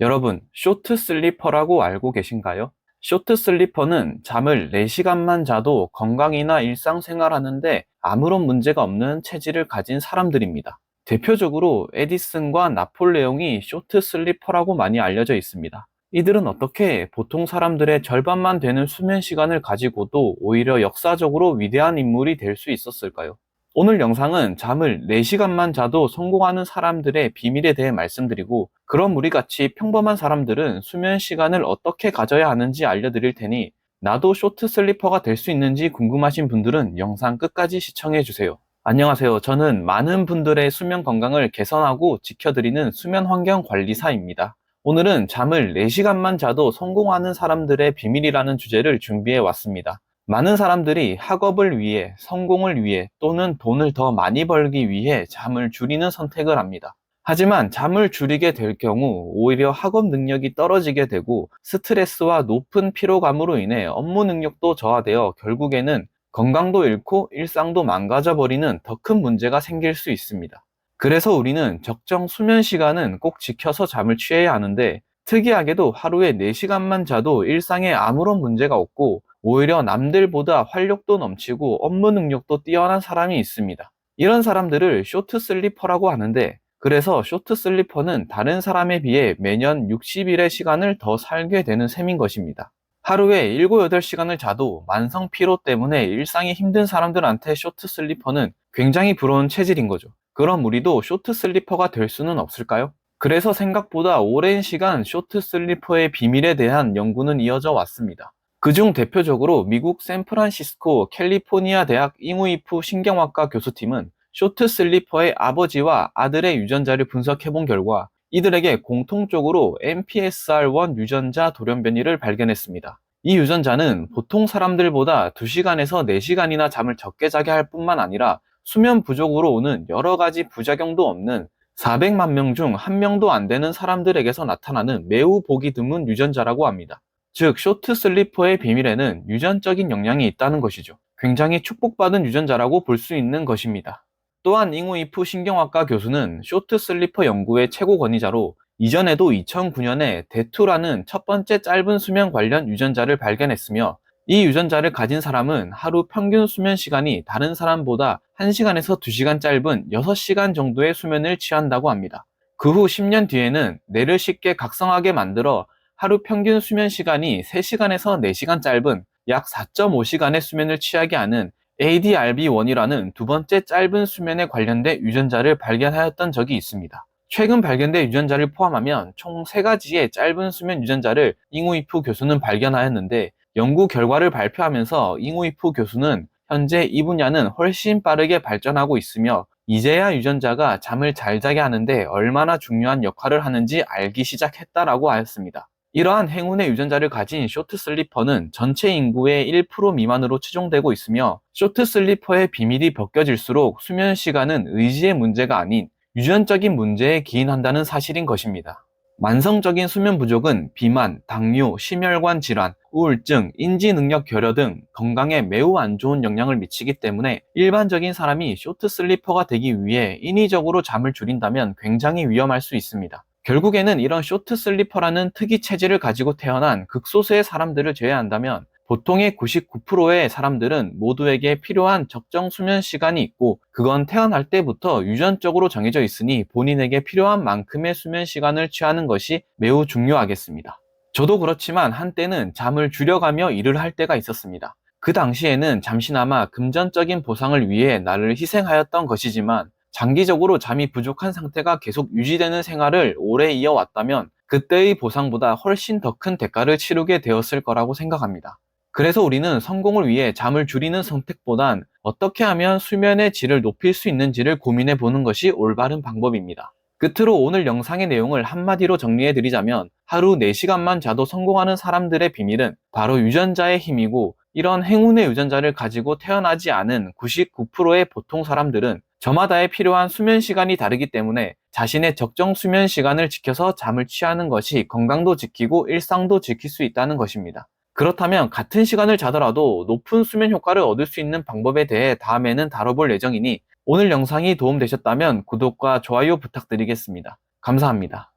여러분, 쇼트 슬리퍼라고 알고 계신가요? 쇼트 슬리퍼는 잠을 4시간만 자도 건강이나 일상생활 하는데 아무런 문제가 없는 체질을 가진 사람들입니다. 대표적으로 에디슨과 나폴레옹이 쇼트 슬리퍼라고 많이 알려져 있습니다. 이들은 어떻게 보통 사람들의 절반만 되는 수면 시간을 가지고도 오히려 역사적으로 위대한 인물이 될 수 있었을까요? 오늘 영상은 잠을 4시간만 자도 성공하는 사람들의 비밀에 대해 말씀드리고, 그럼 우리 같이 평범한 사람들은 수면 시간을 어떻게 가져야 하는지 알려드릴 테니, 나도 쇼트 슬리퍼가 될 수 있는지 궁금하신 분들은 영상 끝까지 시청해주세요. 안녕하세요. 저는 많은 분들의 수면 건강을 개선하고 지켜드리는 수면 환경 관리사입니다. 오늘은 잠을 4시간만 자도 성공하는 사람들의 비밀이라는 주제를 준비해 왔습니다. 많은 사람들이 학업을 위해, 성공을 위해 또는 돈을 더 많이 벌기 위해 잠을 줄이는 선택을 합니다. 하지만 잠을 줄이게 될 경우 오히려 학업 능력이 떨어지게 되고 스트레스와 높은 피로감으로 인해 업무 능력도 저하되어 결국에는 건강도 잃고 일상도 망가져 버리는 더 큰 문제가 생길 수 있습니다. 그래서 우리는 적정 수면 시간은 꼭 지켜서 잠을 취해야 하는데, 특이하게도 하루에 4시간만 자도 일상에 아무런 문제가 없고 오히려 남들보다 활력도 넘치고 업무 능력도 뛰어난 사람이 있습니다. 이런 사람들을 쇼트 슬리퍼라고 하는데, 그래서 쇼트 슬리퍼는 다른 사람에 비해 매년 60일의 시간을 더 살게 되는 셈인 것입니다. 하루에 7, 8시간을 자도 만성 피로 때문에 일상이 힘든 사람들한테 쇼트 슬리퍼는 굉장히 부러운 체질인 거죠. 그럼 우리도 쇼트 슬리퍼가 될 수는 없을까요? 그래서 생각보다 오랜 시간 쇼트 슬리퍼의 비밀에 대한 연구는 이어져 왔습니다. 그중 대표적으로 미국 샌프란시스코 캘리포니아 대학 잉우이프 신경학과 교수팀은 쇼트 슬리퍼의 아버지와 아들의 유전자를 분석해본 결과 이들에게 공통적으로 MPSR1 유전자 돌연변이를 발견했습니다. 이 유전자는 보통 사람들보다 2시간에서 4시간이나 잠을 적게 자게 할 뿐만 아니라 수면 부족으로 오는 여러 가지 부작용도 없는 400만 명 중 1명도 안 되는 사람들에게서 나타나는 매우 보기 드문 유전자라고 합니다. 즉, 쇼트 슬리퍼의 비밀에는 유전적인 영향이 있다는 것이죠. 굉장히 축복받은 유전자라고 볼 수 있는 것입니다. 또한 잉우이프 신경학과 교수는 쇼트 슬리퍼 연구의 최고 권위자로 이전에도 2009년에 데투라는 첫 번째 짧은 수면 관련 유전자를 발견했으며, 이 유전자를 가진 사람은 하루 평균 수면 시간이 다른 사람보다 1시간에서 2시간 짧은 6시간 정도의 수면을 취한다고 합니다. 그 후 10년 뒤에는 뇌를 쉽게 각성하게 만들어 하루 평균 수면 시간이 3시간에서 4시간 짧은 약 4.5시간의 수면을 취하게 하는 ADRB1이라는 두 번째 짧은 수면에 관련된 유전자를 발견하였던 적이 있습니다. 최근 발견된 유전자를 포함하면 총 3가지의 짧은 수면 유전자를 잉우이프 교수는 발견하였는데, 연구 결과를 발표하면서 잉우이프 교수는 현재 이 분야는 훨씬 빠르게 발전하고 있으며 이제야 유전자가 잠을 잘 자게 하는데 얼마나 중요한 역할을 하는지 알기 시작했다라고 하였습니다. 이러한 행운의 유전자를 가진 쇼트 슬리퍼는 전체 인구의 1% 미만으로 추정되고 있으며, 쇼트 슬리퍼의 비밀이 벗겨질수록 수면 시간은 의지의 문제가 아닌 유전적인 문제에 기인한다는 사실인 것입니다. 만성적인 수면 부족은 비만, 당뇨, 심혈관 질환, 우울증, 인지 능력 결여 등 건강에 매우 안 좋은 영향을 미치기 때문에 일반적인 사람이 쇼트 슬리퍼가 되기 위해 인위적으로 잠을 줄인다면 굉장히 위험할 수 있습니다. 결국에는 이런 쇼트 슬리퍼라는 특이 체질을 가지고 태어난 극소수의 사람들을 제외한다면 보통의 99%의 사람들은 모두에게 필요한 적정 수면 시간이 있고, 그건 태어날 때부터 유전적으로 정해져 있으니 본인에게 필요한 만큼의 수면 시간을 취하는 것이 매우 중요하겠습니다. 저도 그렇지만 한때는 잠을 줄여가며 일을 할 때가 있었습니다. 그 당시에는 잠시나마 금전적인 보상을 위해 나를 희생하였던 것이지만, 장기적으로 잠이 부족한 상태가 계속 유지되는 생활을 오래 이어왔다면 그때의 보상보다 훨씬 더 큰 대가를 치르게 되었을 거라고 생각합니다. 그래서 우리는 성공을 위해 잠을 줄이는 선택보단 어떻게 하면 수면의 질을 높일 수 있는지를 고민해 보는 것이 올바른 방법입니다. 끝으로 오늘 영상의 내용을 한마디로 정리해 드리자면, 하루 4시간만 자도 성공하는 사람들의 비밀은 바로 유전자의 힘이고, 이런 행운의 유전자를 가지고 태어나지 않은 99%의 보통 사람들은 저마다의 필요한 수면 시간이 다르기 때문에 자신의 적정 수면 시간을 지켜서 잠을 취하는 것이 건강도 지키고 일상도 지킬 수 있다는 것입니다. 그렇다면 같은 시간을 자더라도 높은 수면 효과를 얻을 수 있는 방법에 대해 다음에는 다뤄볼 예정이니, 오늘 영상이 도움되셨다면 구독과 좋아요 부탁드리겠습니다. 감사합니다.